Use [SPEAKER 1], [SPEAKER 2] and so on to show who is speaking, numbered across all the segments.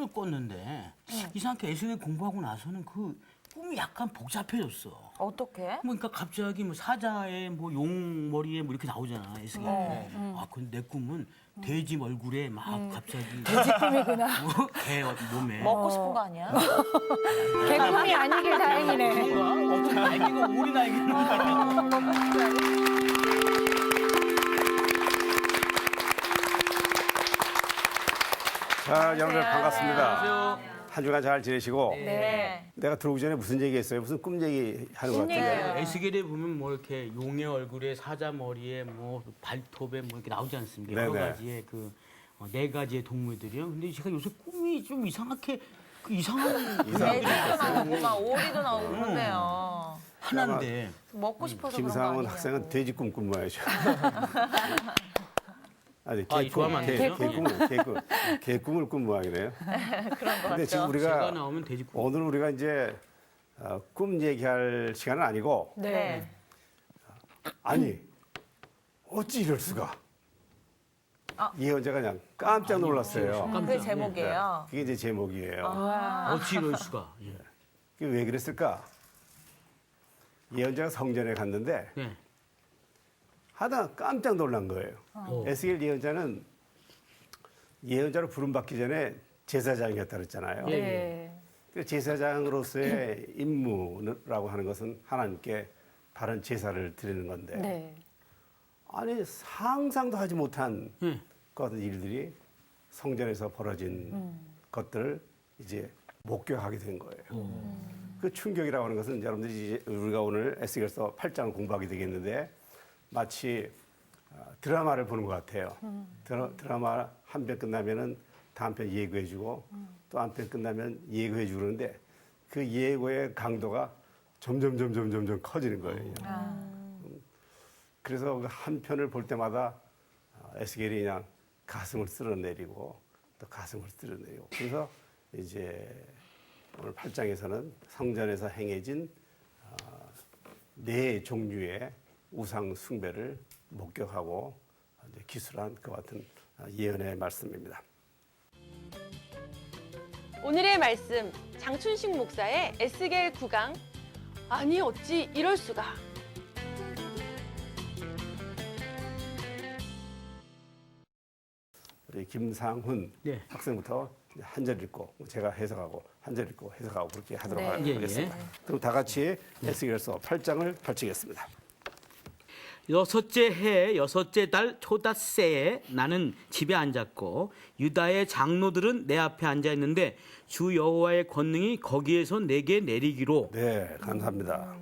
[SPEAKER 1] 꿈을 꿨는데 이상하게 예술을 공부하고 나서는 그 꿈이 약간 복잡해졌어.
[SPEAKER 2] 어떻게?
[SPEAKER 1] 그러니까 갑자기 뭐 사자에 뭐 용 머리에 뭐 이렇게 나오잖아. 예술이. 아, 근데 내 꿈은 돼지 얼굴에 막 갑자기
[SPEAKER 3] 돼지 꿈이구나.
[SPEAKER 1] 개 몸에.
[SPEAKER 2] 먹고 싶은 거 아니야?
[SPEAKER 3] 개꿈이 아니길 다행이네.
[SPEAKER 1] 어떤 날개가 오리 날개는
[SPEAKER 4] 자, 여러분들 반갑습니다.
[SPEAKER 1] 안녕하세요.
[SPEAKER 4] 한 주간 잘 지내시고
[SPEAKER 2] 네.
[SPEAKER 4] 내가 들어오기 전에 무슨 얘기했어요? 무슨 꿈 얘기 하는 것 같은데.
[SPEAKER 1] 에스겔에 보면 뭐 이렇게 용의 얼굴에 사자 머리에 뭐 발톱에 뭐 이렇게 나오지 않습니까? 여러
[SPEAKER 4] 네네.
[SPEAKER 1] 가지의 그 네 가지의 동물들이요. 근데 제가 요새 꿈이 좀 이상하게 그 이상한
[SPEAKER 2] 돼지도 나오고 막 오리도 나오고 그러네요.
[SPEAKER 1] 하나인데
[SPEAKER 2] 먹고 싶어서 그런 거
[SPEAKER 4] 김상훈
[SPEAKER 2] 아니냐고.
[SPEAKER 4] 학생은 돼지 꿈 꾼모야죠. 아니,
[SPEAKER 1] 아, 이거 하면 안 되죠?
[SPEAKER 4] 개꿈을 꾼 모양이네요.
[SPEAKER 2] 그런 거
[SPEAKER 4] 근데 지금
[SPEAKER 2] 같죠.
[SPEAKER 1] 제가
[SPEAKER 4] 우리가
[SPEAKER 1] 나오면 돼지 꿈.
[SPEAKER 4] 오늘 우리가 이제 꿈 얘기할 시간은 아니고
[SPEAKER 2] 네.
[SPEAKER 4] 아니 어찌 이럴 수가.
[SPEAKER 2] 아.
[SPEAKER 4] 예언자가 그냥 깜짝 놀랐어요.
[SPEAKER 1] 깜짝.
[SPEAKER 2] 그게 제목이에요.
[SPEAKER 4] 그게 이제 제목이에요.
[SPEAKER 1] 어찌 이럴 수가. 예.
[SPEAKER 4] 그게 왜 그랬을까? 예언자가 성전에 갔는데
[SPEAKER 1] 네.
[SPEAKER 4] 하다 깜짝 놀란 거예요.
[SPEAKER 1] 어.
[SPEAKER 4] 에스겔 예언자는 예언자로 부름받기 전에 제사장이었다 그랬잖아요.
[SPEAKER 1] 예.
[SPEAKER 3] 네.
[SPEAKER 4] 그 제사장으로서의 임무라고 하는 것은 하나님께 바른 제사를 드리는 건데
[SPEAKER 3] 네.
[SPEAKER 4] 아니 상상도 하지 못한
[SPEAKER 1] 예.
[SPEAKER 4] 그 어떤 일들이 성전에서 벌어진 것들을 이제 목격하게 된 거예요. 그 충격이라고 하는 것은 여러분들이 이제 우리가 오늘 에스겔서 8장을 공부하게 되겠는데 마치 드라마를 보는 것 같아요. 드라마 한 편 끝나면은 다음 편 예고해주고 또 한 편 끝나면 예고해주고 그러는데 그 예고의 강도가 점점 커지는 거예요. 그래서 그 한 편을 볼 때마다 에스겔이 그냥 가슴을 쓸어내리고 또 가슴을 쓸어내리고 그래서 이제 오늘 8장에서는 성전에서 행해진 네 종류의 우상 숭배를 목격하고 이제 기술한 그 같은 예언의 말씀입니다.
[SPEAKER 5] 오늘의 말씀 장춘식 목사의 에스겔 9강 아니 어찌 이럴 수가.
[SPEAKER 4] 우리 김상훈
[SPEAKER 1] 네.
[SPEAKER 4] 학생부터 한 절 읽고 제가 해석하고 한 절 읽고 해석하고 그렇게 하도록
[SPEAKER 3] 네.
[SPEAKER 1] 예,
[SPEAKER 4] 하겠습니다. 그럼 다 같이 에스겔서 8장을 펼치겠습니다.
[SPEAKER 1] 여섯째 해 여섯째 달 초닷새에 나는 집에 앉았고 유다의 장로들은 내 앞에 앉아 있는데 주 여호와의 권능이 거기에서 내게 내리기로.
[SPEAKER 4] 네, 감사합니다.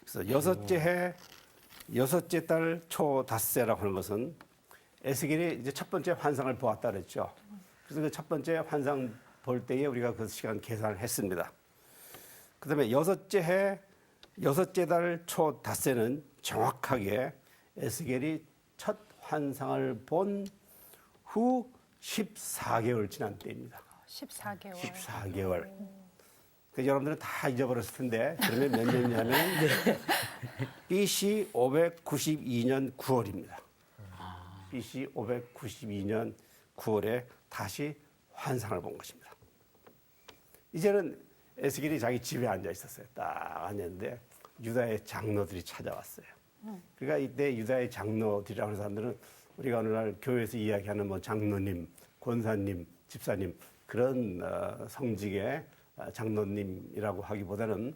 [SPEAKER 4] 그래서 여섯째 해 여섯째 달 초닷새라고 하는 것은 에스겔이 이제 첫 번째 환상을 보았다 그랬죠. 그래서 그 첫 번째 환상 볼 때에 우리가 그 시간 계산을 했습니다. 그다음에 여섯째 해 여섯째 달 초닷새는 정확하게 에스겔이 첫 환상을 본 후 14개월 지난 때입니다.
[SPEAKER 3] 14개월.
[SPEAKER 4] 14개월. 여러분들은 다 잊어버렸을 텐데 그러면 몇 년이냐면 BC 592년 9월입니다. BC 592년 9월에 다시 환상을 본 것입니다. 이제는 에스겔이 자기 집에 앉아 있었어요. 딱 앉았는데 유다의 장로들이 찾아왔어요. 그러니까 이때 유다의 장로들이라고 하는 사람들은 우리가 오늘날 교회에서 이야기하는 뭐 장로님, 권사님, 집사님 그런 성직의 장로님이라고 하기보다는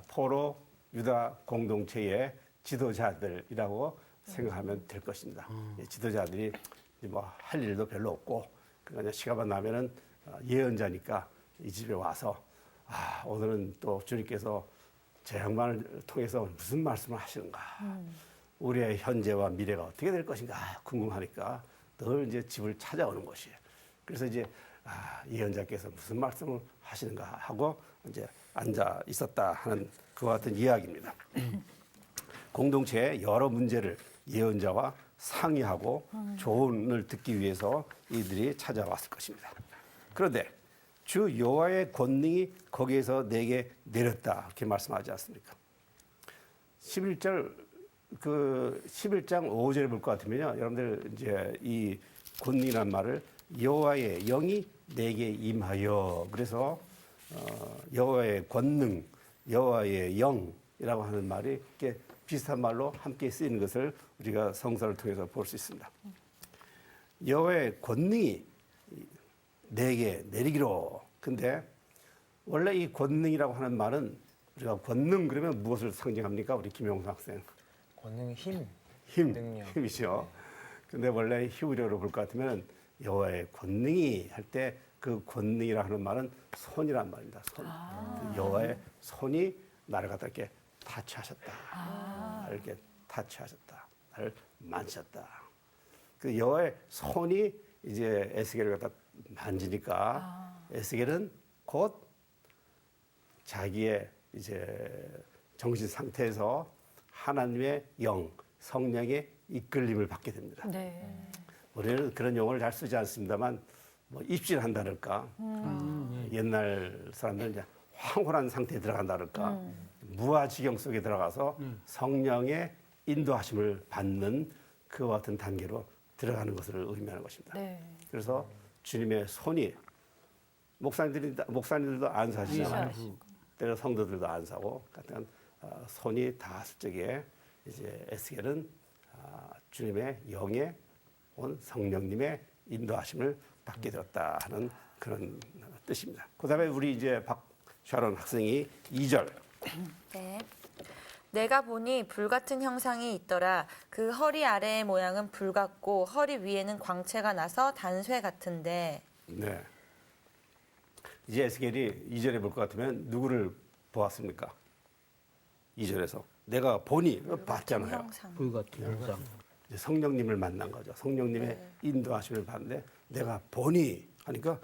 [SPEAKER 4] 포로 유다 공동체의 지도자들이라고 생각하면 될 것입니다. 지도자들이 뭐 할 일도 별로 없고 그러니까 시간만 나면은 예언자니까 이 집에 와서 오늘은 또 주님께서 제 양반을 통해서 무슨 말씀을 하시는가, 우리의 현재와 미래가 어떻게 될 것인가 궁금하니까 늘 이제 집을 찾아오는 것이에요. 그래서 이제 예언자께서 무슨 말씀을 하시는가 하고 이제 앉아 있었다 하는 그와 같은 이야기입니다. 공동체의 여러 문제를 예언자와 상의하고 조언을 듣기 위해서 이들이 찾아왔을 것입니다. 그런데 주 여호와의 권능이 거기에서 내게 내렸다 이렇게 말씀하지 않습니까? 11장 5절에 볼 것 같으면요, 여러분들 이제 이 권능이란 말을 여호와의 영이 내게 임하여. 그래서 여호와의 권능, 여호와의 영이라고 하는 말이 이렇게 비슷한 말로 함께 쓰이는 것을 우리가 성서를 통해서 볼 수 있습니다. 여호와의 권능이 내게 내리기로. 근데 원래 이 권능이라고 하는 말은 우리가 권능 그러면 무엇을 상징합니까? 우리 김용수 학생.
[SPEAKER 6] 권능, 힘,
[SPEAKER 4] 힘,
[SPEAKER 6] 능력.
[SPEAKER 4] 힘이죠. 근데 원래 히브리어로 볼 것 같으면 여호와의 권능이 할 때 그 권능이라 하는 말은 손이란 말입니다. 손. 여호와의 손이 나를 갖다 이렇게 타치하셨다. 나를 이렇게 타치하셨다. 나를 만지셨다. 그 여호와의 손이 이제 에스겔을 갖다 만지니까 에스겔은 곧 자기의 이제 정신 상태에서 하나님의 영, 성령의 이끌림을 받게 됩니다.
[SPEAKER 3] 네.
[SPEAKER 4] 우리는 그런 용어를 잘 쓰지 않습니다만 뭐 입신을 한다랄까 옛날 사람들은 이제 황홀한 상태에 들어간다랄까 무아지경 속에 들어가서 성령의 인도하심을 받는 그와 같은 단계로 들어가는 것을 의미하는 것입니다.
[SPEAKER 3] 네.
[SPEAKER 4] 그래서 주님의 손이 목사님들도 안 사시잖아요. 때로 성도들도 안 사고 같은 손이 닿았을 적에 이제 에스겔은 주님의 영에 온 성령님의 인도하심을 받게 되었다 하는 그런 뜻입니다. 그다음에 우리 이제 박샤론 학생이 2절.
[SPEAKER 2] 네. 내가 보니 불 같은 형상이 있더라. 그 허리 아래의 모양은 불 같고 허리 위에는 광채가 나서 단쇠 같은데.
[SPEAKER 4] 네. 이제 에스겔이 2절에 볼 것 같으면 누구를 보았습니까? 2절에서 내가 보니 봤잖아요.
[SPEAKER 2] 형상.
[SPEAKER 1] 불 같은 형상.
[SPEAKER 4] 이제 성령님을 만난 거죠. 성령님의 인도하심을 받는데 내가 보니 하니까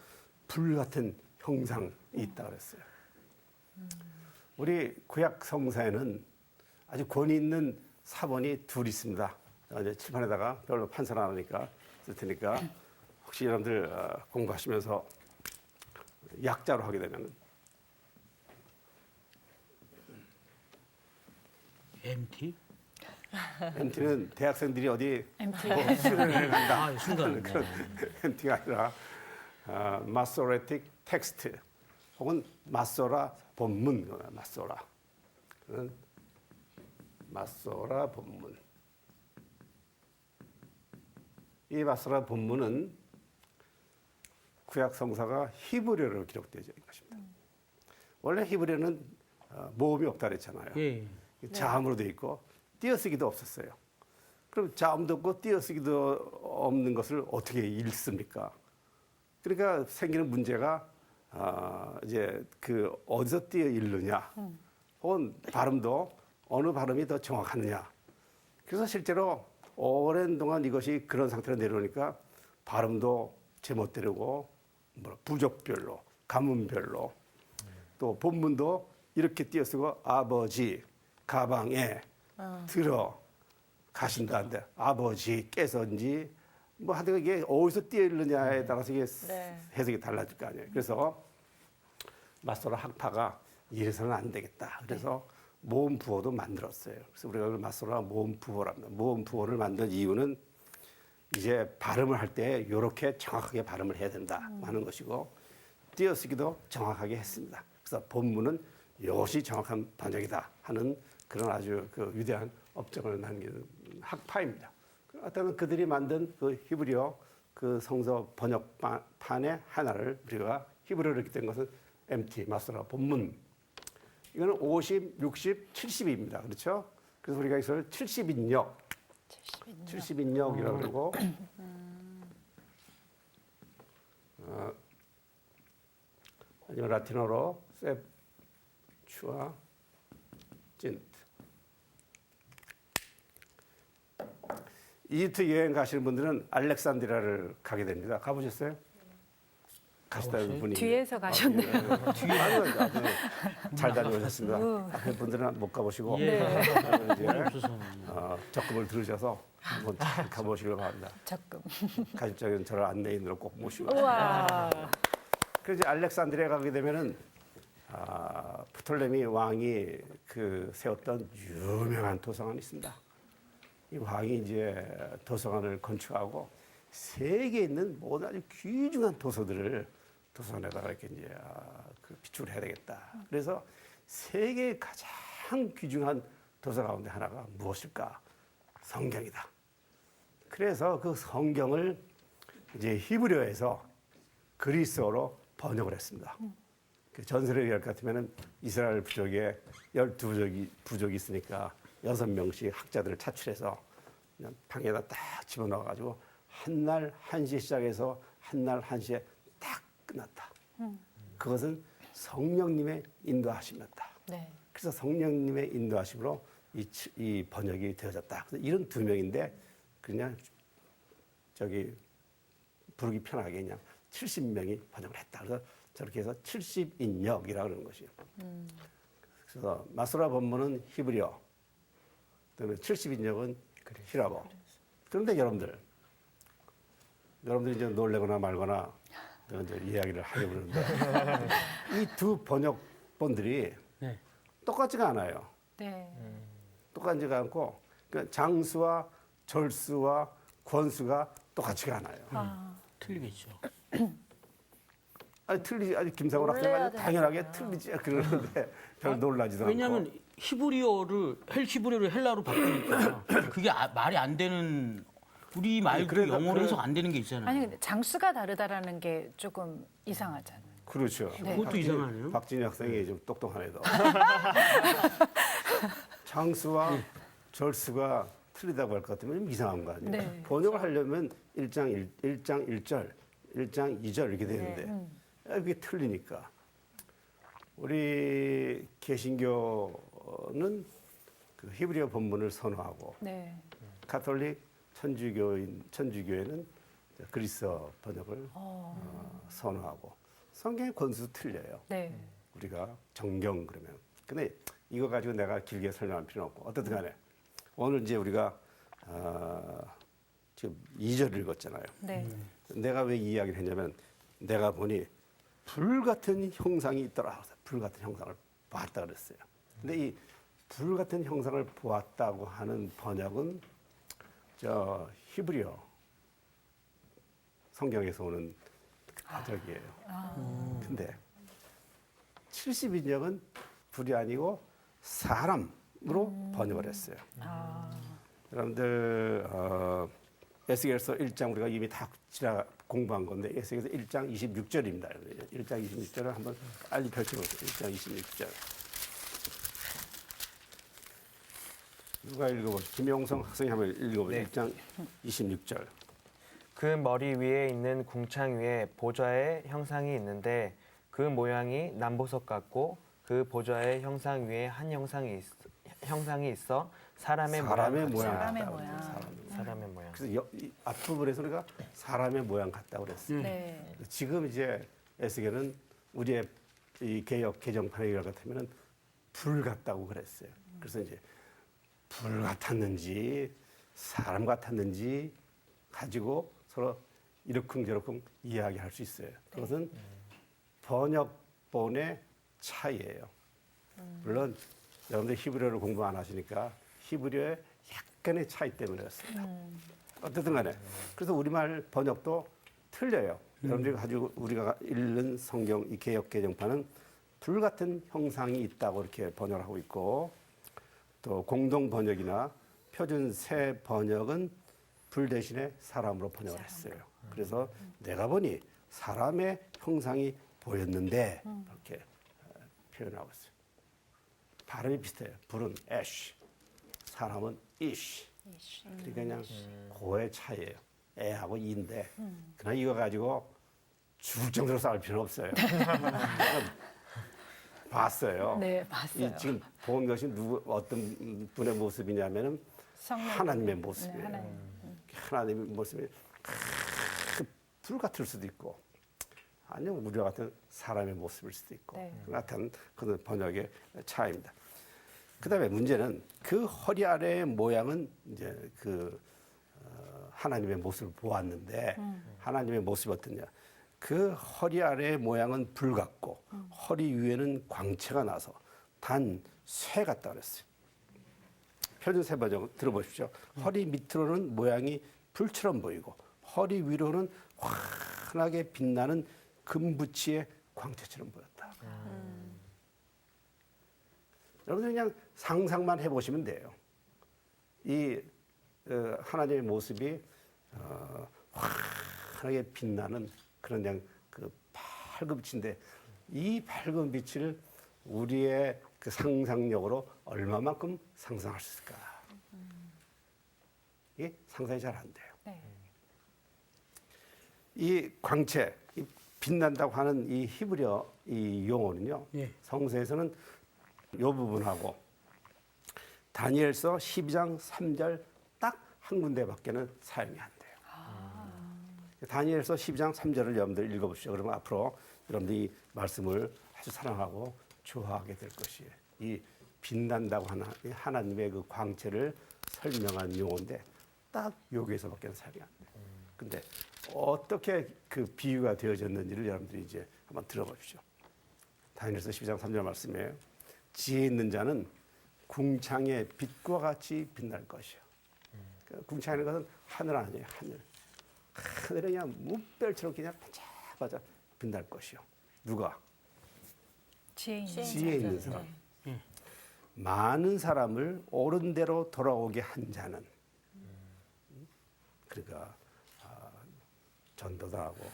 [SPEAKER 4] 불 같은 형상이 있다 그랬어요. 우리 구약 성사에는 아주 권위 있는 사본이 둘 있습니다. 이제 칠판에다가 별로 판서를 안 하니까 쓸 테니까 혹시 여러분들 공부하시면서 약자로 하게 되면
[SPEAKER 1] MT?
[SPEAKER 4] MT는 대학생들이 어디
[SPEAKER 3] MT.
[SPEAKER 4] 수련회를 간다.
[SPEAKER 1] 아, 순간.
[SPEAKER 4] 그런 MT가 아니라 마소레틱 텍스트 혹은 마소라 본문, 마소라. 그런 마소라 본문. 이 마소라 본문은 구약 성사가 히브리어로 기록되어 있는 것입니다. 원래 히브리어는 모음이 없다 그랬잖아요.
[SPEAKER 1] 예.
[SPEAKER 4] 자음으로 돼 있고 띄어쓰기도 없었어요. 그럼 자음도 없고 띄어쓰기도 없는 것을 어떻게 읽습니까? 그러니까 생기는 문제가 이제 그 어디서 띄어 읽느냐, 혹은 발음도 어느 발음이 더 정확하느냐. 그래서 실제로 오랜 동안 이것이 그런 상태로 내려오니까 발음도 제멋대로고 부족별로, 가문별로, 또 본문도 이렇게 띄어쓰고 아버지 가방에 들어 가신다는데 아버지께서인지 뭐 하여튼 이게 어디서 띄어 읽느냐에 따라서 이게 해석이 달라질 거 아니에요. 그래서 맞소라 학파가 이래서는 안 되겠다. 그래서 모음 부호도 만들었어요. 그래서 우리가 그걸 맞소라 모음 부호랍니다. 모음 부호를 만든 이유는 이제 발음을 할 때 이렇게 정확하게 발음을 해야 된다 하는 것이고 띄어쓰기도 정확하게 했습니다. 그래서 본문은 이것이 정확한 번역이다 하는 그런 아주 그 위대한 업적을 남긴 학파입니다. 어떤 그들이 만든 그 히브리어 그 성서 번역판의 하나를 우리가 히브리어로 읽게 된 것은 MT 마소라 본문. 이거는 50, 60, 70입니다. 그렇죠? 그래서 우리가 이것을 70인역, 70인역이라고 그러고 아니면 라틴어로 셉추아 찐트. 이집트 여행 가시는 분들은 알렉산드리아를 가게 됩니다. 가보셨어요? 가시다는 분이
[SPEAKER 3] 뒤에서 가셨네요.
[SPEAKER 4] 아주 아주 잘 다녀오셨습니다. 앞에 분들은 못 가보시고
[SPEAKER 1] 예.
[SPEAKER 4] 이제 적금을 들으셔서 한번 잘 가보시려고 합니다.
[SPEAKER 3] 적금.
[SPEAKER 4] 가십적인 저를 안내인으로 꼭 모시고.
[SPEAKER 3] 우와.
[SPEAKER 4] 그래서 알렉산드리아 가게 되면은 프톨레미 왕이 그 세웠던 유명한 도서관이 있습니다. 이 왕이 이제 도서관을 건축하고 세계에 있는 모든 아주 귀중한 도서들을 도서관에다가 이렇게 이제 그 비축을 해야 되겠다. 그래서 세계의 가장 귀중한 도서 가운데 하나가 무엇일까? 성경이다. 그래서 그 성경을 이제 히브리어에서 그리스어로 번역을 했습니다. 그 전세례기할 같으면은 이스라엘 부족에 12부족이 있으니까 6명씩 학자들을 차출해서 그냥 방에다 딱 집어넣어가지고 한날 1시에 시작해서 한날 1시에 딱 끝났다. 그것은 성령님의 인도하심이었다.
[SPEAKER 3] 네.
[SPEAKER 4] 그래서 성령님의 인도하심으로 이 번역이 되어졌다. 그래서 이런 두 명인데 그냥 저기 부르기 편하게 그냥 70명이 번역을 했다. 그래서 저렇게 해서 70인역이라고 그러는 것이에요. 그래서 마소라 본문은 히브리어, 그다음에 70인역은 히라보. 그런데 여러분들이 이제 놀래거나 말거나 내가 이제 이야기를 하려고 그러는데 이 두 번역본들이
[SPEAKER 1] 네.
[SPEAKER 4] 똑같지가 않아요.
[SPEAKER 3] 네.
[SPEAKER 4] 똑같지가 않고 그러니까 장수와 절수와 권수가 똑같지가 않아요.
[SPEAKER 1] 틀리겠죠.
[SPEAKER 4] 아니 틀리지. 아니 김상훈
[SPEAKER 2] 놀래야
[SPEAKER 4] 학생은 당연하게 틀리지 그러는데 별 놀라지도 않고.
[SPEAKER 1] 왜냐하면 히브리어를 헬라로 바꾸니까 그게 말이 안 되는 우리 말도
[SPEAKER 4] 그래도
[SPEAKER 1] 영어로 해석 안 되는 게 있잖아요.
[SPEAKER 3] 아니 근데 장수가 다르다라는 게 조금 이상하잖아요.
[SPEAKER 4] 그렇죠.
[SPEAKER 3] 네.
[SPEAKER 1] 그것도 이상하네요.
[SPEAKER 4] 박진희 학생이 좀 똑똑하네 더. 장수와 절수가 틀리다고 할 것 같으면 좀 이상한 거 아니에요.
[SPEAKER 3] 네.
[SPEAKER 4] 번역을 하려면 1장 1절, 1장 2절 이렇게 되는데 그게 틀리니까. 우리 개신교는 그 히브리어 본문을 선호하고
[SPEAKER 3] 네.
[SPEAKER 4] 가톨릭 천주교회는 그리스어 번역을 선호하고 성경의 권수도 틀려요.
[SPEAKER 3] 네.
[SPEAKER 4] 우리가 정경 그러면. 근데 이거 가지고 내가 길게 설명할 필요는 없고 어떻든 간에 오늘 이제 우리가 지금 2절 읽었잖아요.
[SPEAKER 3] 네.
[SPEAKER 4] 내가 왜 이 이야기를 했냐면 내가 보니 불같은 형상이 있더라. 불같은 형상을 봤다 그랬어요. 근데 이 불같은 형상을 보았다고 하는 번역은 저 히브리어 성경에서 오는 가적이에요. 근데 70인역은 불이 아니고 사람으로 번역을 했어요. 여러분들 에스겔서 1장 우리가 이미 다 공부한 건데 에스겔서 1장 26절입니다. 1장 26절을 한번 빨리 펼쳐보세요. 1장 26절. 누가 읽어보세요? 김용성 학생이 한번 읽어보세요.
[SPEAKER 6] 네.
[SPEAKER 4] 1장 26절.
[SPEAKER 6] 그 머리 위에 있는 궁창 위에 보좌의 형상이 있는데 그 모양이 남보석 같고 그 보좌의 형상 위에 한 형상이 있어 사람의
[SPEAKER 4] 모양
[SPEAKER 3] 사람의
[SPEAKER 4] 같다.
[SPEAKER 3] 모양.
[SPEAKER 6] 사람의 모양.
[SPEAKER 4] 그래서 이 앞부분에서 우리가 사람의 모양 같다고 그랬어요.
[SPEAKER 3] 네.
[SPEAKER 4] 지금 이제 에스겔은 우리의 이 개역 개정판에 같으면은 불 같다고 그랬어요. 그래서 이제 불 같았는지 사람 같았는지 가지고 서로 이러쿵저러쿵 이야기할 수 있어요. 그것은 번역본의 차이예요. 물론 여러분들 히브리어를 공부 안 하시니까 히브리어의 약간의 차이 때문에 그렇습니다. 어쨌든 간에 그래서 우리말 번역도 틀려요. 여러분들이 가지고 우리가 읽는 성경 이 개역 개정판은 불 같은 형상이 있다고 이렇게 번역을 하고 있고 또 공동 번역이나 표준 새 번역은 불 대신에 사람으로 번역을 했어요. 그래서 내가 보니 사람의 형상이 보였는데 이렇게 표현하고 있어요. 발음이 비슷해요. 불은 애쉬, 사람은 이쉬. 그러니까 그냥 고의 차이예요. 애하고 이인데 그러나 이거 가지고 죽을 정도로 싸울 필요는 없어요. 봤어요.
[SPEAKER 3] 네, 봤어요.
[SPEAKER 4] 이 지금 본 것이 어떤 분의 모습이냐면은 하나님의 모습이에요.
[SPEAKER 3] 네,
[SPEAKER 4] 하나님의 모습이 불 같을 수도 있고 아니면 우리와 같은 사람의 모습일 수도 있고
[SPEAKER 3] 네.
[SPEAKER 4] 그 같은 그런 번역의 차이입니다. 그다음에 문제는 그 허리 아래의 모양은 이제 그 하나님의 모습을 보았는데 하나님의 모습이 어떠냐? 그 허리 아래의 모양은 불 같고 허리 위에는 광채가 나서 단 쇠 같다 그랬어요. 표준 새 번역 들어보십시오. 허리 밑으로는 모양이 불처럼 보이고 허리 위로는 환하게 빛나는 금부치의 광채처럼 보였다. 여러분들 그냥 상상만 해보시면 돼요. 이 하나님의 모습이 환하게 빛나는 그런 그냥 그 밝은 빛인데 이 밝은 빛을 우리의 그 상상력으로 얼마만큼 상상할 수 있을까? 이게 상상이 잘 안 돼요.
[SPEAKER 3] 네.
[SPEAKER 4] 이 광채, 이 빛난다고 하는 이 히브리어 이 용어는요.
[SPEAKER 1] 예.
[SPEAKER 4] 성서에서는 이 부분하고 다니엘서 12장 3절 딱 한 군데밖에는 사용이 안 돼요. 다니엘서 12장 3절을 여러분들 읽어보시죠. 그러면 앞으로 여러분들이 말씀을 아주 사랑하고 좋아하게 될 것이에요. 이 빛난다고 하는 이 하나님의 그 광채를 설명한 용어인데 딱 여기에서밖에 사용이 안 돼요. 근데 어떻게 그 비유가 되어졌는지를 여러분들이 이제 한번 들어보십시오. 다니엘서 12장 3절 말씀이에요. 지혜 있는 자는 궁창의 빛과 같이 빛날 것이요. 그 궁창이라는 것은 하늘 아니에요. 하늘. 하늘에 그냥 무별처럼 그냥 반짝반짝 빛날 것이요. 누가?
[SPEAKER 3] 지혜 있는
[SPEAKER 4] 지혜 있는 사람. 많은 사람을 옳은 대로 돌아오게 한 자는 그러니까 전도도 하고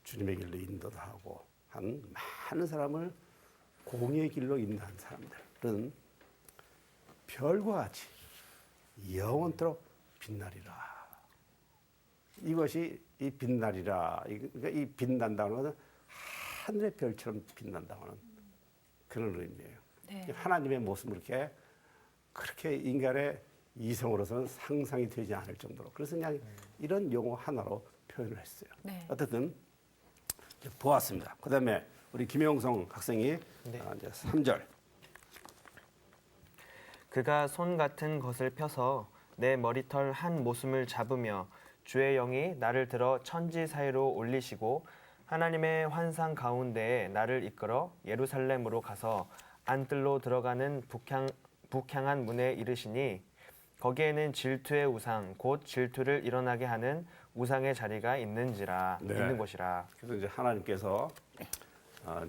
[SPEAKER 4] 주님의 길로 인도도 하고 한 많은 사람을 공의의 길로 인도한 사람들은 별과 같이 영원토록 빛나리라. 이것이 이 빛나리라. 그러니까 이 빛난다는 것은 하늘의 별처럼 빛난다고 하는 그런 의미예요.
[SPEAKER 3] 네.
[SPEAKER 4] 하나님의 모습을 그렇게 인간의 이성으로서는 상상이 되지 않을 정도로. 그래서 그냥 이런 용어 하나로 표현을 했어요.
[SPEAKER 3] 네.
[SPEAKER 4] 어쨌든 보았습니다. 그 다음에 우리 김영성 학생이 이제 3절.
[SPEAKER 6] 그가 손 같은 것을 펴서 내 머리털 한 모순을 잡으며 주의 영이 나를 들어 천지 사이로 올리시고 하나님의 환상 가운데에 나를 이끌어 예루살렘으로 가서 안뜰로 들어가는 북향한 문에 이르시니 거기에는 질투의 우상 곧 질투를 일어나게 하는 우상의 자리가 있는지라
[SPEAKER 4] 네.
[SPEAKER 6] 있는 곳이라.
[SPEAKER 4] 그래서 이제 하나님께서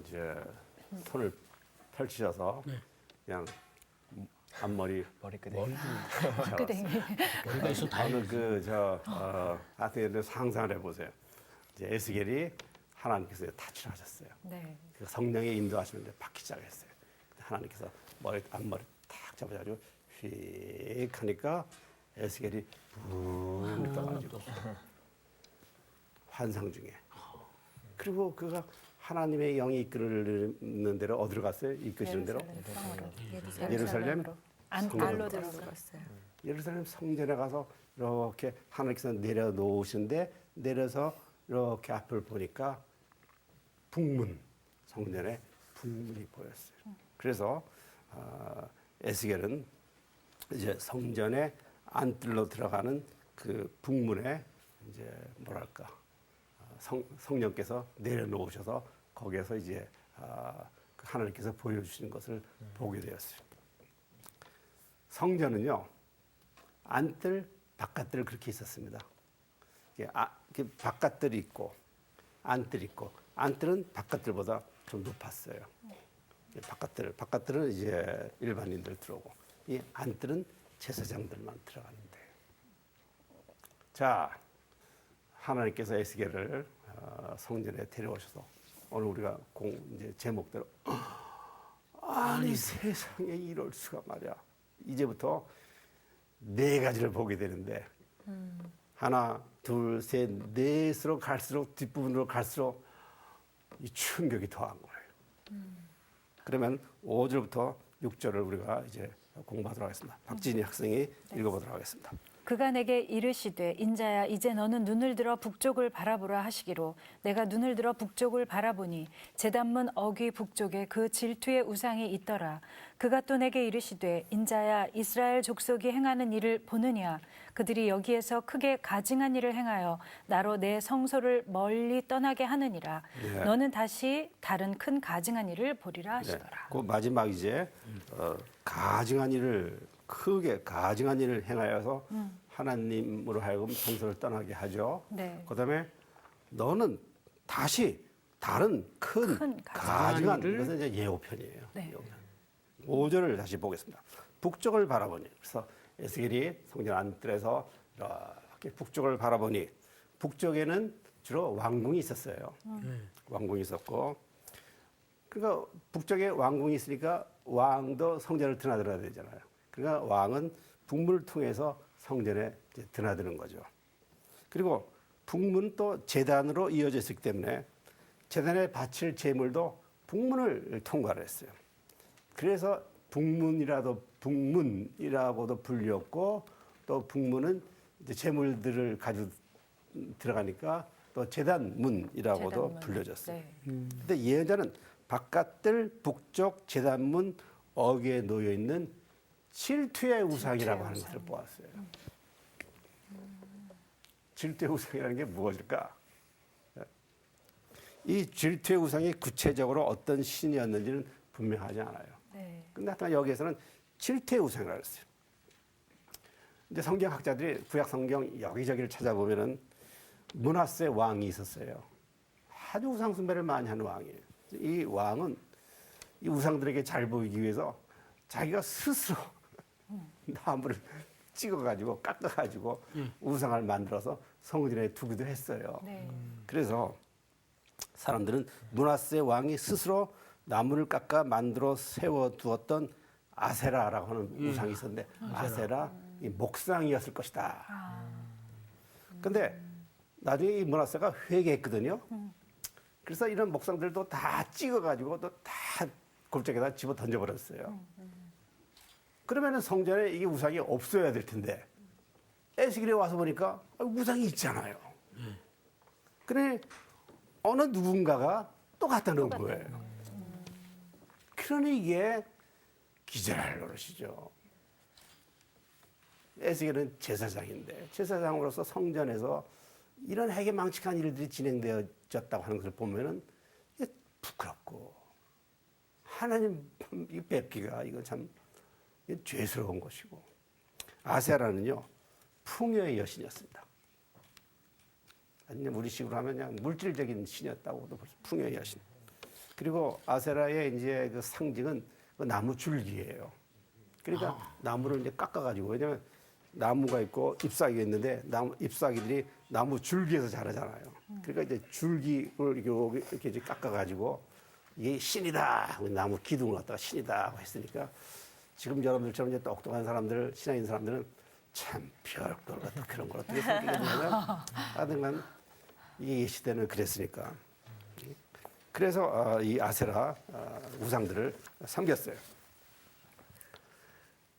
[SPEAKER 4] 이제 손을 펼치셔서 그냥 앞머리
[SPEAKER 6] 머리끄댕이.
[SPEAKER 3] 끄댕이.
[SPEAKER 1] 머리가 있어
[SPEAKER 4] 오늘 하여튼 상상을 해보세요. 이제 에스겔이 하나님께서 타치를 하셨어요.
[SPEAKER 3] 네.
[SPEAKER 4] 그 성령의 인도하시면 이제 박기 시작했어요. 하나님께서 앞머리 탁 잡아가지고 휙 하니까 에스겔이 붕 떠가지고 환상 중에. 그리고 그가 하나님의 영이 이끄는 대로 어디로 갔어요? 이끄시는 대로? 예루살렘
[SPEAKER 3] 안뜰로
[SPEAKER 4] 성전으로
[SPEAKER 3] 들어갔어요.
[SPEAKER 4] 예루살렘 성전에 가서 이렇게 하나님께서 내려놓으신데 내려서 이렇게 앞을 보니까 북문, 성전에 북문이 보였어요. 그래서 에스겔은 이제 성전에 안뜰로 들어가는 그 북문에 이제 뭐랄까 성령께서 내려놓으셔서 거기에서 이제 하나님께서 보여주시는 것을 보게 되었어요. 성전은요 안뜰, 바깥뜰 그렇게 있었습니다. 바깥뜰이 있고 안뜰이 있고 안뜰은 바깥뜰보다 좀 높았어요. 바깥뜰은 이제 일반인들 들어오고 이 안뜰은 제사장들만 들어가는데. 자, 하나님께서 에스겔을 성전에 데려오셔서 오늘 우리가 이제 제목대로 아니 세상에 이럴 수가 말이야. 이제부터 네 가지를 보게 되는데 하나, 둘, 셋, 넷으로 갈수록 뒷부분으로 갈수록 이 충격이 더한 거예요. 그러면 5절부터 6절을 우리가 이제 공부하도록 하겠습니다. 박진희 학생이 읽어보도록 하겠습니다.
[SPEAKER 3] 그가 내게 이르시되 인자야 이제 너는 눈을 들어 북쪽을 바라보라 하시기로 내가 눈을 들어 북쪽을 바라보니 제단문 어귀 북쪽에 그 질투의 우상이 있더라. 그가 또 내게 이르시되 인자야 이스라엘 족속이 행하는 일을 보느냐 그들이 여기에서 크게 가증한 일을 행하여 나로 내 성소를 멀리 떠나게 하느니라.
[SPEAKER 4] 예.
[SPEAKER 3] 너는 다시 다른 큰 가증한 일을 보리라 하시더라.
[SPEAKER 4] 그 마지막 이제 가증한 일을 크게 가증한 일을 행하여서 하나님으로 하여금 성소를 떠나게 하죠.
[SPEAKER 3] 네.
[SPEAKER 4] 그다음에 너는 다시 다른 큰
[SPEAKER 3] 큰
[SPEAKER 4] 가증한
[SPEAKER 1] 가증한
[SPEAKER 4] 이것은 이제 예고편이에요.
[SPEAKER 3] 네.
[SPEAKER 4] 예고편. 5절을 다시 보겠습니다. 북쪽을 바라보니 그래서 에스겔이 성전 안뜰에서 이렇게 북쪽을 바라보니 북쪽에는 주로 왕궁이 있었어요. 왕궁이 있었고 그러니까 북쪽에 왕궁이 있으니까 왕도 성전을 드나들어야 되잖아요. 그러니까 왕은 북문을 통해서 성전에 이제 드나드는 거죠. 그리고 북문 또 제단으로 이어져 있기 때문에 제단에 바칠 제물도 북문을 통과를 했어요. 그래서 북문이라고도 불렸고 또 북문은 이제 제물들을 가지고 들어가니까 또 제단문이라고도
[SPEAKER 3] 제단문.
[SPEAKER 4] 불려졌어요.
[SPEAKER 3] 네.
[SPEAKER 4] 근데 예언자는 바깥들 북쪽 제단문 어귀에 놓여 있는 질투의 우상이라고 하는 것을 보았어요. 질투의 우상이라는 게 무엇일까? 이 질투의 우상이 구체적으로 어떤 신이었는지는 분명하지 않아요.
[SPEAKER 3] 네.
[SPEAKER 4] 근데 하여튼 여기에서는 질투의 우상이라고 했어요. 이제 성경학자들이 구약 성경 여기저기를 찾아보면은 므낫세 왕이 있었어요. 아주 우상 숭배를 많이 하는 왕이에요. 이 왕은 이 우상들에게 잘 보이기 위해서 자기가 스스로 나무를 찍어가지고 깎아가지고 우상을 만들어서 성전에 두기도 했어요.
[SPEAKER 3] 네.
[SPEAKER 4] 그래서 사람들은 므낫세 왕이 스스로 나무를 깎아 만들어 세워두었던 아세라라고 하는 우상이 있었는데 아세라 이 목상이었을 것이다. 근데 나중에 이 므낫세가 회개했거든요. 그래서 이런 목상들도 다 찍어가지고 또 다 골짜기에다 집어 던져버렸어요. 그러면은 성전에 이 우상이 없어야 될 텐데 에스겔에 와서 보니까 우상이 있잖아요. 그래 어느 누군가가 또 갖다 놓은 거예요. 그러니 이게 기절할 노릇이죠. 에스겔은 제사장인데 제사장으로서 성전에서 이런 해괴망측한 일들이 진행되어졌다고 하는 것을 보면은 이게 부끄럽고 하나님 이 뵙기가 이거 참 죄스러운 것이고 아세라는요 풍요의 여신이었습니다. 아니 우리식으로 하면 그냥 물질적인 신이었다고도 볼 수. 풍요의 여신. 그리고 아세라의 이제 그 상징은 그 나무 줄기예요. 그러니까 나무를 이제 깎아가지고 왜냐면 나무가 있고 잎사귀가 있는데 잎사귀들이 나무 줄기에서 자라잖아요. 그러니까 이제 줄기를 이렇게 이제 깎아가지고 이게 신이다. 나무 기둥을 갖다가 신이다 했으니까 지금 여러분들처럼 이제 똑똑한 사람들, 신앙인 사람들은 참 별걸 같은 그런 걸 어떻게 생기겠냐면 하여튼간 이 시대는 그랬으니까. 그래서 이 아세라 우상들을 섬겼어요.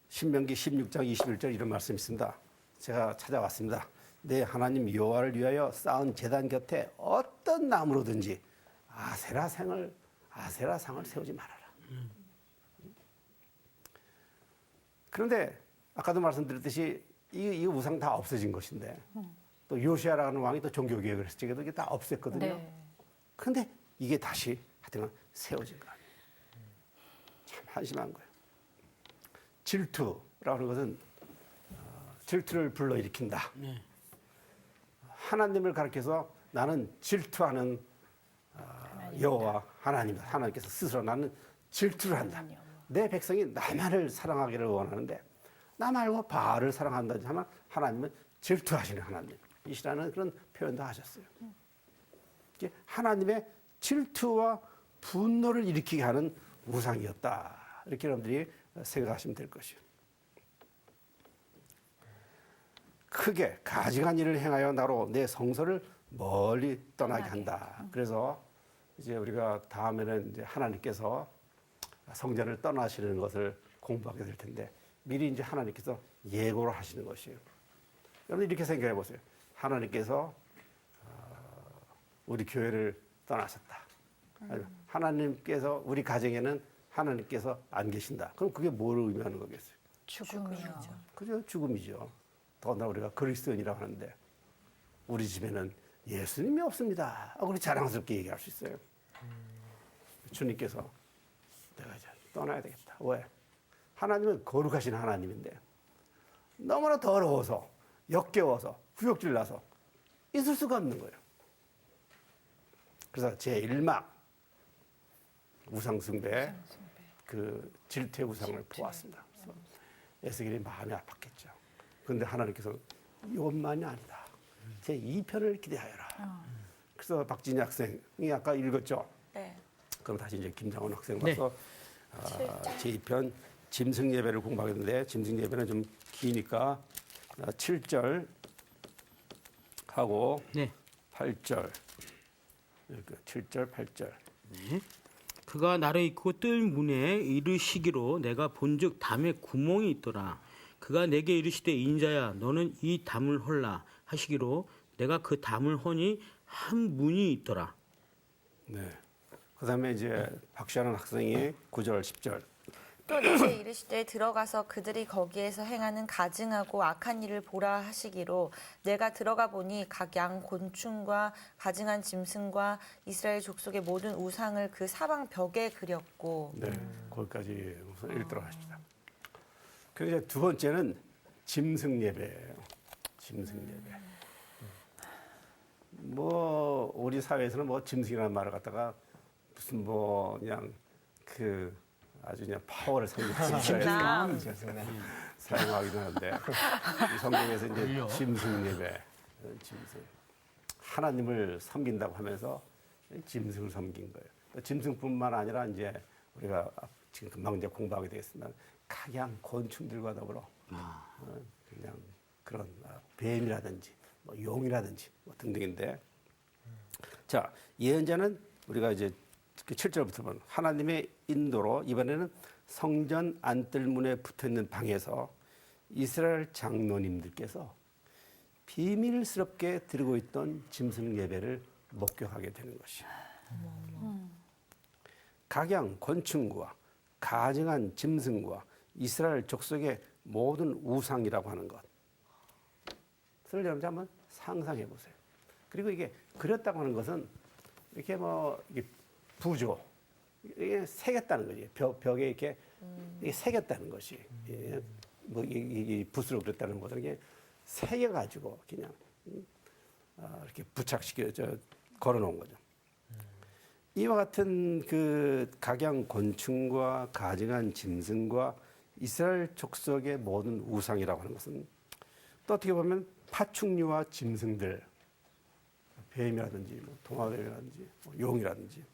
[SPEAKER 4] 신명기 16장 21절 이런 말씀이 있습니다. 제가 찾아왔습니다. 내 하나님 여호와를 위하여 쌓은 제단 곁에 어떤 나무로든지 아세라상을 세우지 말아라. 그런데 아까도 말씀드렸듯이 이 우상 다 없어진 것인데 또 요시아라는 왕이 또 종교개혁을 했지. 그래도 이게 다 없앴거든요.
[SPEAKER 3] 네.
[SPEAKER 4] 그런데 이게 다시 하여튼 세워진 거 아니에요. 참 한심한 거예요. 질투라고 하는 것은 질투를 불러일으킨다. 하나님을 가리켜서 나는 질투하는 여호와 하나님께서 스스로 나는 질투를 한다. 내 백성이 나만을 사랑하기를 원하는데 나 말고 바알을 사랑한다 하면 하나님은 질투하시는 하나님이시라는 그런 표현도 하셨어요. 이게 하나님의 질투와 분노를 일으키게 하는 우상이었다. 이렇게 여러분들이 생각하시면 될 것이에요. 크게 가증한 일을 행하여 나로 내 성소를 멀리 떠나게 한다. 그래서 이제 우리가 다음에는 이제 하나님께서 성전을 떠나시는 것을 공부하게 될 텐데 미리 이제 하나님께서 예고를 하시는 것이에요. 여러분 이렇게 생각해 보세요. 하나님께서 우리 교회를 떠나셨다. 하나님께서 우리 가정에는 하나님께서 안 계신다. 그럼 그게 뭘 의미하는 거겠어요?
[SPEAKER 3] 죽음이요.
[SPEAKER 4] 그죠? 죽음이죠. 더군다나 우리가 그리스도인이라고 하는데 우리 집에는 예수님이 없습니다. 우리 자랑스럽게 얘기할 수 있어요. 주님께서 내가 이제 떠나야 되겠다. 왜? 하나님은 거룩하신 하나님인데 너무나 더러워서 역겨워서 후욕질 나서 있을 수가 없는 거예요. 그래서 제1막 우상숭배 그 질투의 우상을 보았습니다. 그래서 에스겔이 마음이 아팠겠죠. 그런데 하나님께서 이것만이 아니다. 제2편을 기대하여라. 그래서 박진희 학생이 아까 읽었죠.
[SPEAKER 2] 네.
[SPEAKER 4] 그럼 다시 이제 김장원 학생 봐서 제2편 짐승 예배를 공부하겠는데 짐승 예배는 좀 기니까 7절 하고
[SPEAKER 1] 네.
[SPEAKER 4] 8절 7절 8절
[SPEAKER 1] 그가 나를 이끌고 뜰 문에 이르시기로 내가 본즉 담에 구멍이 있더라. 그가 내게 이르시되 인자야 너는 이 담을 헐라 하시기로 내가 그 담을 허니 한 문이 있더라.
[SPEAKER 4] 네. 그다음에 이제 박시하는 학생이 9절 10절
[SPEAKER 2] 또 내게 이르시되 들어가서 그들이 거기에서 행하는 가증하고 악한 일을 보라 하시기로 내가 들어가 보니 각 양 곤충과 가증한 짐승과 이스라엘 족속의 모든 우상을 그 사방 벽에 그렸고
[SPEAKER 4] 네. 거기까지 우선 읽도록 하십니다. 그리고 이제 두 번째는 짐승 예배예요. 짐승 예배. 뭐 우리 사회에서는 뭐 짐승이라는 말을 갖다가 무슨 뭐 그냥 그 아주 그냥 파워를
[SPEAKER 2] 짐승남.
[SPEAKER 4] 사용하기도 하는데 이 성경에서 이제 짐승 예배, 짐승 하나님을 섬긴다고 하면서 짐승을 섬긴 거예요. 짐승뿐만 아니라 이제 우리가 지금 금방 이제 공부하게 되겠습니다. 각양 곤충들과 더불어 그냥 그런 뱀이라든지 뭐 용이라든지 뭐 등등인데 자 예언자는 우리가 이제 7절부터 보면 하나님의 인도로 이번에는 성전 안뜰문에 붙어있는 방에서 이스라엘 장로님들께서 비밀스럽게 드리고 있던 짐승 예배를 목격하게 되는 것이에요. 각양 곤충과 가증한 짐승과 이스라엘 족속의 모든 우상이라고 하는 것. 그걸 여러분 한번 상상해 보세요. 그리고 이게 그렸다고 하는 것은 이렇게 뭐 이게 부조 이게 새겼다는 거지. 벽에 이렇게 이게 새겼다는 것이. 예. 뭐 이 붓으로 그렸다는 것은 이게 새겨가지고 그냥 이렇게 부착시켜 걸어놓은 거죠. 이와 같은 그 각양 곤충과 가증한 짐승과 이스라엘 족속의 모든 우상이라고 하는 것은 또 어떻게 보면 파충류와 짐승들, 뱀이라든지 뭐 도마뱀이라든지 뭐 용이라든지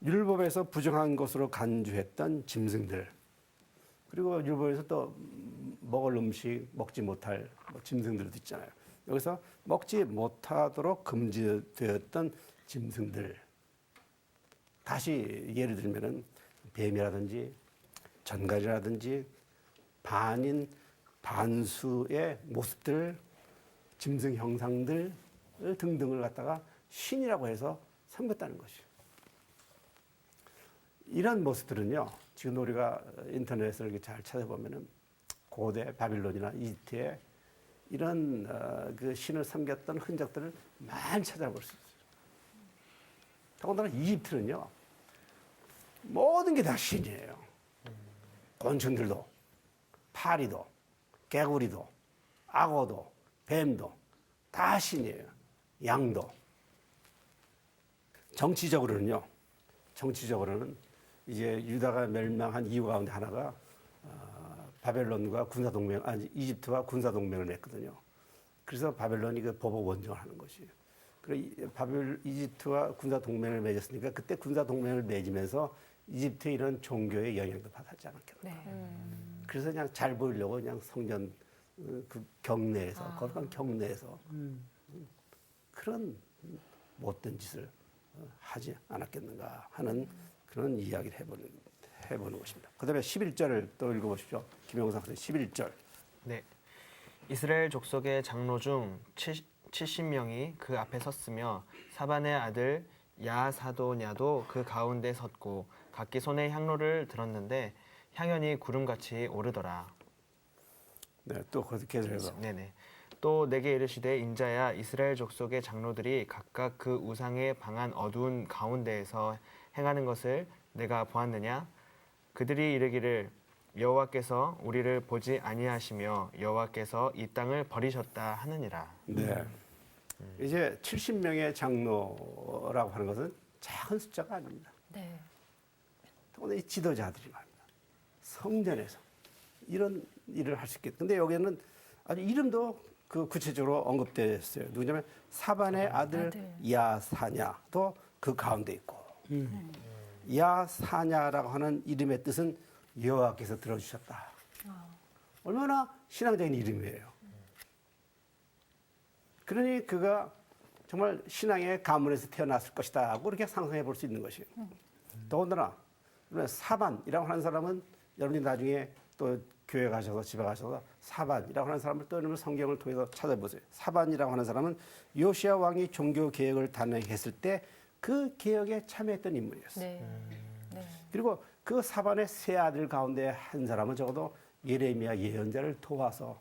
[SPEAKER 4] 율법에서 부정한 것으로 간주했던 짐승들 그리고 율법에서 또 먹을 음식 먹지 못할 뭐 짐승들도 있잖아요. 여기서 먹지 못하도록 금지되었던 짐승들 다시 예를 들면은 뱀이라든지 전갈이라든지 반인 반수의 모습들 짐승 형상들 등등을 갖다가 신이라고 해서 섬겼다는 것이에요. 이런 모습들은요, 지금 우리가 인터넷을 이렇게 잘 찾아보면은 고대 바빌론이나 이집트에 이런 그 신을 섬겼던 흔적들을 많이 찾아볼 수 있어요. 더군다나 이집트는요, 모든 게 다 신이에요. 곤충들도, 파리도, 개구리도, 악어도, 뱀도 다 신이에요. 양도. 정치적으로는 이제 유다가 멸망한 이유 가운데 하나가 바벨론과 군사 동맹, 아니 이집트와 군사 동맹을 맺거든요. 그래서 바벨론이 그 보복 원정을 하는 것이에요. 그리고 이집트와 군사 동맹을 맺었으니까 그때 군사 동맹을 맺으면서 이집트의 이런 종교의 영향도 받았지 않았겠나.
[SPEAKER 3] 네.
[SPEAKER 4] 그래서 그냥 잘 보이려고 그냥 성전 그 경내에서 거룩한 경내에서 그런 못된 짓을 하지 않았겠는가 하는 그런 이야기를 해보는 것입니다. 그다음에 11절을 또 읽어보십시오. 김영상 선생님 11절.
[SPEAKER 6] 네. 이스라엘 족속의 장로 중 70명이 그 앞에 섰으며 사반의 아들 야사도냐도 그 가운데 섰고 각기 손에 향로를 들었는데 향연이 구름같이 오르더라.
[SPEAKER 4] 네, 또 그렇게 해서
[SPEAKER 6] 네네. 또 내게 이르시되 인자야 이스라엘 족속의 장로들이 각각 그 우상의 방한 어두운 가운데에서 행하는 것을 내가 보았느냐? 그들이 이르기를 여호와께서 우리를 보지 아니하시며 여호와께서 이 땅을 버리셨다 하느니라.
[SPEAKER 4] 네. 이제 70명의 장로라고 하는 것은 작은 숫자가 아닙니다.
[SPEAKER 3] 네.
[SPEAKER 4] 더구나 이 지도자들이 말입니다. 성전에서 이런 일을 할 수 있겠다. 근데 여기는 아주 이름도 그 구체적으로 언급되었어요. 누구냐면 사반의 아들 야사냐도 그 가운데 있고 야사냐라고 하는 이름의 뜻은 여호와께서 들어주셨다. 얼마나 신앙적인 이름이에요. 그러니 그가 정말 신앙의 가문에서 태어났을 것이다 하고 그렇게 상상해 볼 수 있는 것이에요. 더군다나 사반이라고 하는 사람은 여러분이 나중에 또 교회 가셔서 집에 가셔서 사반이라고 하는 사람을 또 여러분 성경을 통해서 찾아보세요. 사반이라고 하는 사람은 요시야 왕이 종교 개혁을 단행했을 때 그 개혁에 참여했던 인물이었어요.
[SPEAKER 3] 네.
[SPEAKER 4] 그리고 그 사반의 세 아들 가운데 한 사람은 적어도 예레미야 예언자를 도와서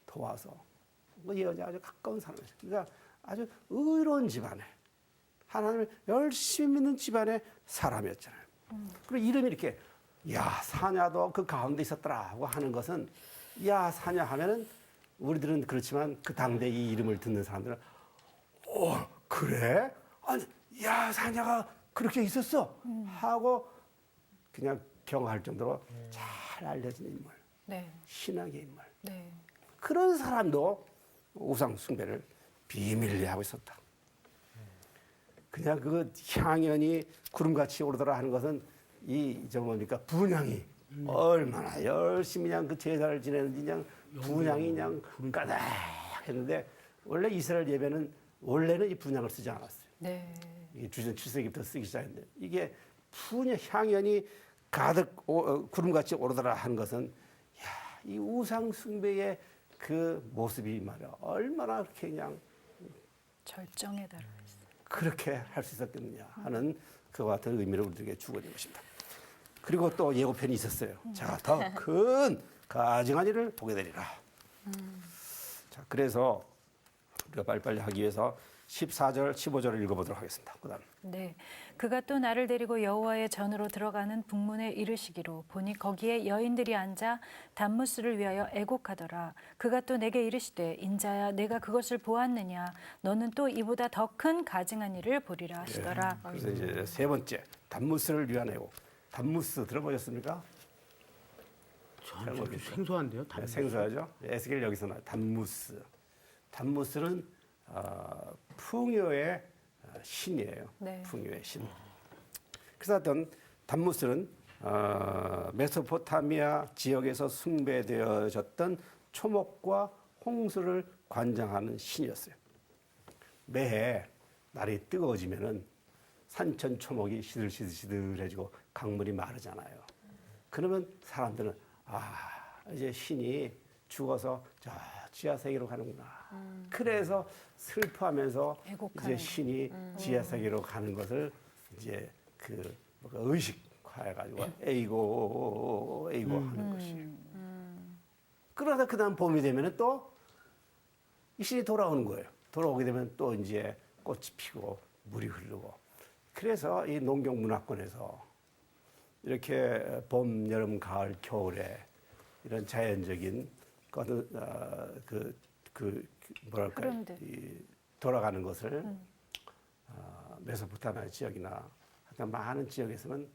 [SPEAKER 4] 그 예언자 아주 가까운 사람이었어요. 그러니까 아주 의로운 집안에 하나님을 열심히 믿는 집안의 사람이었잖아요. 그리고 이름이 이렇게 야사냐도 그 가운데 있었더라고 하는 것은 야사냐 하면은 우리들은 그렇지만 그 당대 이 이름을 듣는 사람들은 그래? 아니 야사냐가 그렇게 있었어? 하고 그냥 경할 정도로 잘 알려진 인물,
[SPEAKER 3] 네.
[SPEAKER 4] 신앙의 인물.
[SPEAKER 3] 네.
[SPEAKER 4] 그런 사람도 우상 숭배를 비밀리에 하고 있었다. 그냥 그 향연이 구름같이 오르더라 하는 것은 저 뭡니까 분향이 얼마나 열심히 그냥 그 제사를 지내는지 그냥 분향이 그냥 까닥했는데 원래 이스라엘 예배는 원래는 이 분향을 쓰지 않았어요.
[SPEAKER 3] 네.
[SPEAKER 4] 이게 주전 7세기부터 쓰기 시작했는데 이게 분향 향연이 가득 구름같이 오르더라 하는 것은 이 우상 숭배의 그 모습이 말이야 얼마나 그렇게 그냥
[SPEAKER 3] 절정에 달해 있어요.
[SPEAKER 4] 그렇게 할 수 있었겠느냐 하는 그와 같은 의미를 우리에게 주어진 것입니다. 그리고 또 예고편이 있었어요. 자, 더 큰 가증한 일을 보게 되리라. 자, 그래서 우리가 빨리빨리 하기 위해서 14절, 15절을 읽어보도록 하겠습니다. 그다음.
[SPEAKER 3] 네, 그가 또 나를 데리고 여호와의 전으로 들어가는 북문에 이르시기로 보니 거기에 여인들이 앉아 단무스를 위하여 애곡하더라. 그가 또 내게 이르시되 인자야 내가 그것을 보았느냐 너는 또 이보다 더 큰 가증한 일을 보리라 하시더라.
[SPEAKER 4] 그래서 이제 세 번째 단무스를 위한 애곡. 단무스 들어보셨습니까?
[SPEAKER 1] 저는 좀 생소한데요.
[SPEAKER 4] 네, 생소하죠. 에스겔 여기서 나와요. 단무스. 단무스는 풍요의 신이에요.
[SPEAKER 3] 네.
[SPEAKER 4] 풍요의 신. 그래서 어떤 단무스는 메소포타미아 지역에서 숭배되어졌던 초목과 홍수를 관장하는 신이었어요. 매해 날이 뜨거워지면은 산천 초목이 시들시들해지고 강물이 마르잖아요. 그러면 사람들은 이제 신이 죽어서 저 지하세계로 가는구나. 그래서 슬퍼하면서
[SPEAKER 3] 애곡하는
[SPEAKER 4] 이제 신이 지하세계로 가는 것을 이제 그 의식화해가지고 에이고 하는 것이에요. 그러다 그다음 봄이 되면은 또 이 신이 돌아오는 거예요. 돌아오게 되면 또 이제 꽃이 피고 물이 흐르고. 그래서 이 농경 문화권에서 이렇게 봄, 여름, 가을, 겨울에 이런 자연적인 뭐랄까 돌아가는 것을 메소포타미아 지역이나 하여튼 많은 지역에서는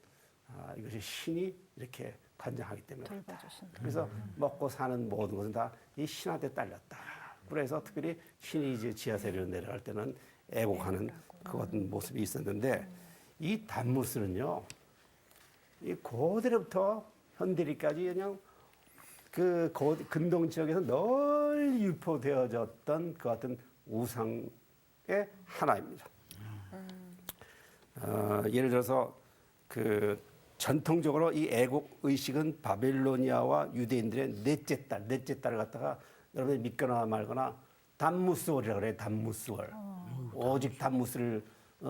[SPEAKER 4] 이것이 신이 이렇게 관장하기 때문에 그렇다. 그래서 먹고 사는 모든 것은 다 이 신한테 딸렸다. 그래서 특별히 신이 이제 지하세계로 내려갈 때는 애곡하는 그 같은 모습이 있었는데 이 단무스는요, 이 고대로부터 현대리까지 그냥 그 근동 지역에서 널리 유포되어졌던 그 같은 우상의 하나입니다. 예를 들어서 그 전통적으로 이 애곡 의식은 바벨로니아와 유대인들의 넷째 딸을 갖다가 여러분이 믿거나 말거나 단무스월이라고 그래요. 단무스월. 오직 단무스를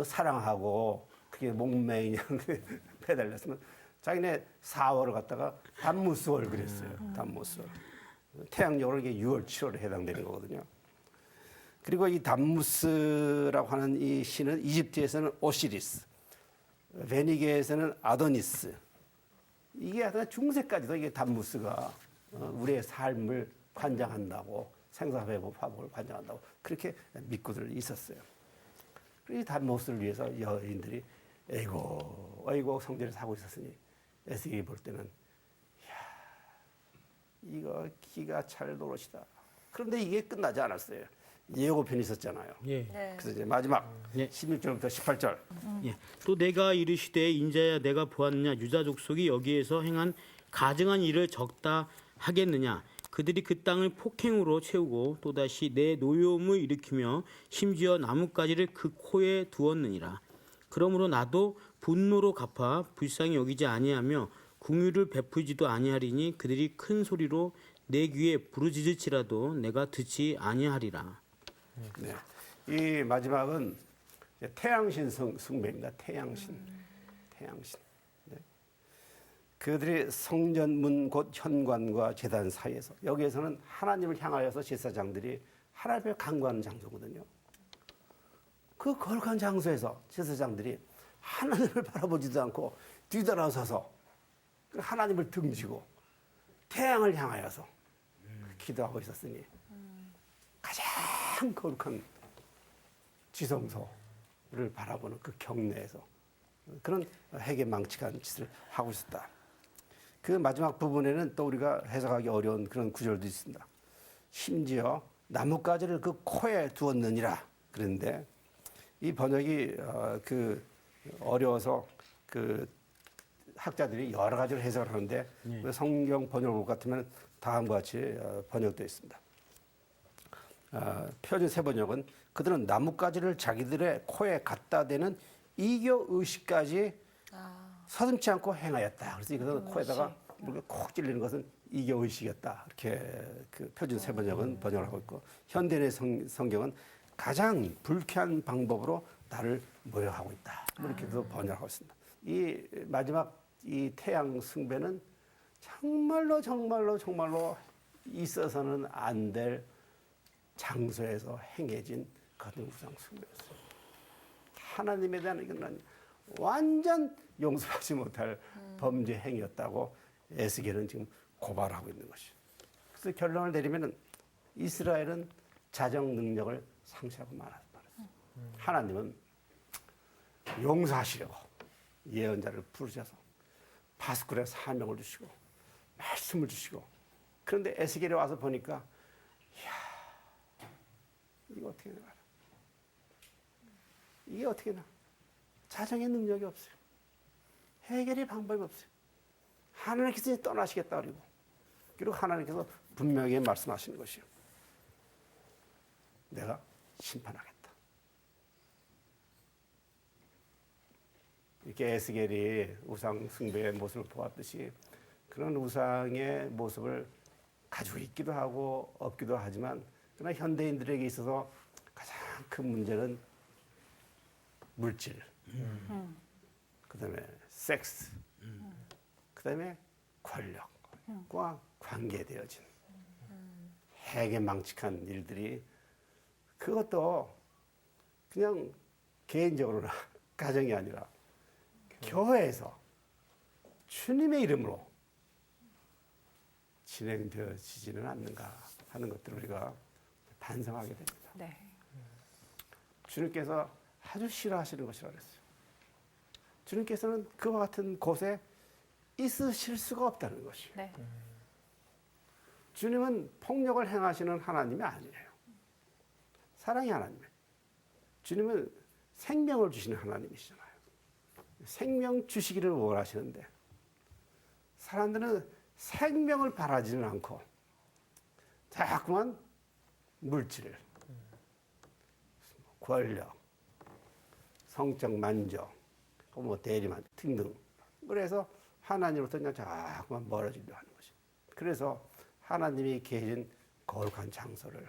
[SPEAKER 4] 사랑하고 그게 목매이냐 매달렸으면 자기네 4월을 갖다가 단무스월 그랬어요. 단무스월. 태양력으로 이게 6월, 7월에 해당되는 거거든요. 그리고 이 단무스라고 하는 이 신은 이집트에서는 오시리스, 베니게에서는 아도니스, 이게 하여튼 중세까지도 이게 담무스가 우리의 삶을 관장한다고 생사회복 화복을 관장한다고 그렇게 믿고들 있었어요. 이 담무스를 위해서 여인들이 에이고 성전에 사고 있었으니 에스겔이 볼 때는 이야 이거 기가 찰 노릇이다. 그런데 이게 끝나지 않았어요. 예고편이 있었잖아요.
[SPEAKER 1] 예.
[SPEAKER 2] 네.
[SPEAKER 4] 그래서 이제 마지막
[SPEAKER 1] 예.
[SPEAKER 4] 16절부터 18절.
[SPEAKER 1] 예. 또 내가 이르시되 인자야 내가 보았느냐 유다 족속이 여기에서 행한 가증한 일을 적다 하겠느냐 그들이 그 땅을 폭행으로 채우고 또다시 내 노여움을 일으키며 심지어 나뭇가지를 그 코에 두었느니라. 그러므로 나도 분노로 갚아 불쌍히 여기지 아니하며 궁유를 베풀지도 아니하리니 그들이 큰 소리로 내 귀에 부르짖을지라도 내가 듣지 아니하리라.
[SPEAKER 4] 네. 이 마지막은 이제 태양신 숭배입니다. 태양신. 네. 그들이 성전문 곧 현관과 제단 사이에서 여기에서는 하나님을 향하여서 제사장들이 하나님을 간구하는 장소거든요. 그 거룩한 장소에서 제사장들이 하나님을 바라보지도 않고 뒤돌아서서 하나님을 등지고 태양을 향하여서 기도하고 있었으니 가장 거룩한 지성소를 바라보는 그 경내에서 그런 회개망측한 짓을 하고 있었다. 그 마지막 부분에는 또 우리가 해석하기 어려운 그런 구절도 있습니다. 심지어 나뭇가지를 그 코에 두었느니라 그랬는데 이 번역이 그 어려워서 그 학자들이 여러 가지로 해석을 하는데 성경 번역을 같으면 다음과 같이 번역되어 있습니다. 표준 새 번역은 그들은 나뭇가지를 자기들의 코에 갖다 대는 이교 의식까지 서슴지 않고 행하였다. 그래서 이것은 코에다가 이렇게 콕 찔리는 것은 이교 의식이었다. 이렇게 그 표준 새 번역은 번역을 하고 있고 현대의 성경은 가장 불쾌한 방법으로 나를 모욕하고 있다. 이렇게도 번역하고 있습니다. 이 마지막 이 태양 숭배는 정말로 있어서는 안 될 장소에서 행해진 그런 우상 숭배였어요. 하나님에 대한 이건 완전 용서하지 못할 범죄 행위였다고 에스겔은 지금 고발하고 있는 것이죠. 그래서 결론을 내리면은 이스라엘은 자정 능력을 상실하고 말았어요. 하나님은 용서하시려고 예언자를 부르셔서 바스쿨의 사명을 주시고 말씀을 주시고 그런데 에스겔에 와서 보니까 이야 이거 어떻게 나 이게 어떻게 나 자정의 능력이 없어요. 해결의 방법이 없어요. 하나님께서 떠나시겠다 그리고 하나님께서 분명히 말씀하시는 것이요. 내가 심판하겠다. 이렇게 에스겔이 우상 숭배의 모습을 보았듯이 그런 우상의 모습을 가지고 있기도 하고 없기도 하지만 그러나 현대인들에게 있어서 가장 큰 문제는 물질, 그다음에 섹스, 그다음에 권력과 관계되어진 해괴망측한 일들이 그것도 그냥 개인적으로나 가정이 아니라 교회에서 주님의 이름으로 진행되어지지는 않는가 하는 것들을 우리가 반성하게 됩니다.
[SPEAKER 3] 네.
[SPEAKER 4] 주님께서 아주 싫어하시는 것이라 그랬어요. 주님께서는 그와 같은 곳에 있으실 수가 없다는 것이에요.
[SPEAKER 3] 네.
[SPEAKER 4] 주님은 폭력을 행하시는 하나님이 아니에요. 사랑의 하나님이에요. 주님은 생명을 주시는 하나님이시잖아요. 생명 주시기를 원하시는데 사람들은 생명을 바라지는 않고 자꾸만 물질을, 권력, 성적 만족, 뭐 대리만족 등등. 그래서 하나님으로부터 그냥 자꾸만 멀어지려 하는 것이. 그래서 하나님이 계신 거룩한 장소를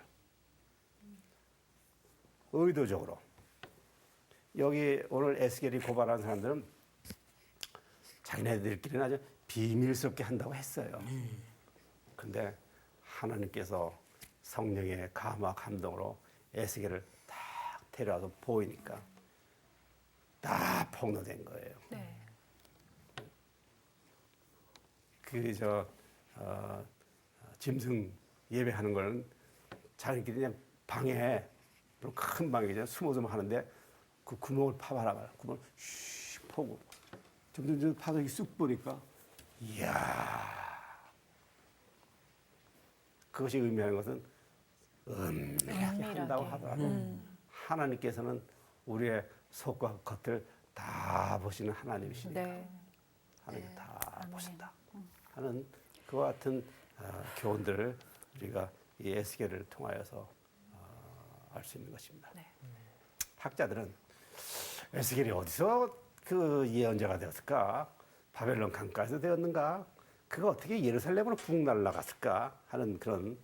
[SPEAKER 4] 의도적으로 여기 오늘 에스겔이 고발한 사람들은 자기네들끼리는 아주 비밀스럽게 한다고 했어요. 그런데 하나님께서 성령의 감화 감동으로 에스겔을 딱 데려와서 보이니까 다 폭로된 거예요.
[SPEAKER 3] 네.
[SPEAKER 4] 짐승 예배하는 거는 자기들끼리 그냥 방에 큰 방에 그냥 숨어서 하는데 그 구멍을 파봐라 말이야. 구멍을 슉 파고 점점 파서 쑥 보니까 이야 그것이 의미하는 것은 은밀하게 한다고 하더라도 하나님께서는 우리의 속과 겉을 다 보시는 하나님이시니까
[SPEAKER 3] 네.
[SPEAKER 4] 하나님 다 보신다 하는 그와 같은 교훈들을 우리가 이 에스겔을 통하여서 알 수 있는 것입니다.
[SPEAKER 3] 네.
[SPEAKER 4] 학자들은 에스겔이 어디서 그 예언자가 되었을까? 바벨론 강가에서 되었는가? 그가 어떻게 예루살렘으로 북 날아갔을까? 하는 그런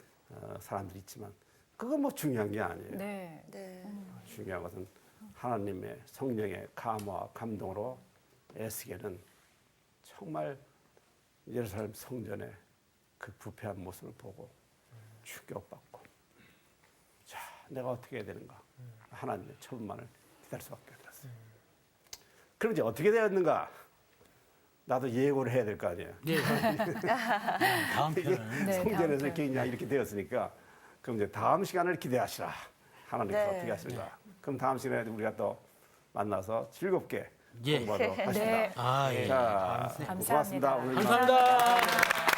[SPEAKER 4] 사람들이 있지만 그건 뭐 중요한 게 아니에요.
[SPEAKER 3] 네.
[SPEAKER 2] 네.
[SPEAKER 4] 중요한 것은 하나님의 성령의 감화와 감동으로 에스겔은 정말 예루살렘 성전의 그 부패한 모습을 보고 충격받고 자 내가 어떻게 해야 되는가 하나님의 처분만을 기다릴 수밖에 없었어요. 그럼 이제 어떻게 되었는가 나도 예고를 해야 될 거 아니에요.
[SPEAKER 1] 네. 다음 편은
[SPEAKER 3] 네,
[SPEAKER 4] 성전에서
[SPEAKER 3] 다음
[SPEAKER 4] 이렇게 그냥 이렇게 되었으니까 그럼 이제 다음 시간을 기대하시라. 하나님께서
[SPEAKER 2] 네.
[SPEAKER 4] 어떻게 하실까? 그럼 다음 시간에 우리가 또 만나서 즐겁게
[SPEAKER 1] 예.
[SPEAKER 4] 공부하도록 하십니다.
[SPEAKER 3] 네.
[SPEAKER 1] 아, 예.
[SPEAKER 4] 자,
[SPEAKER 3] 감사합니다.
[SPEAKER 4] 고맙습니다. 오늘
[SPEAKER 1] 감사합니다.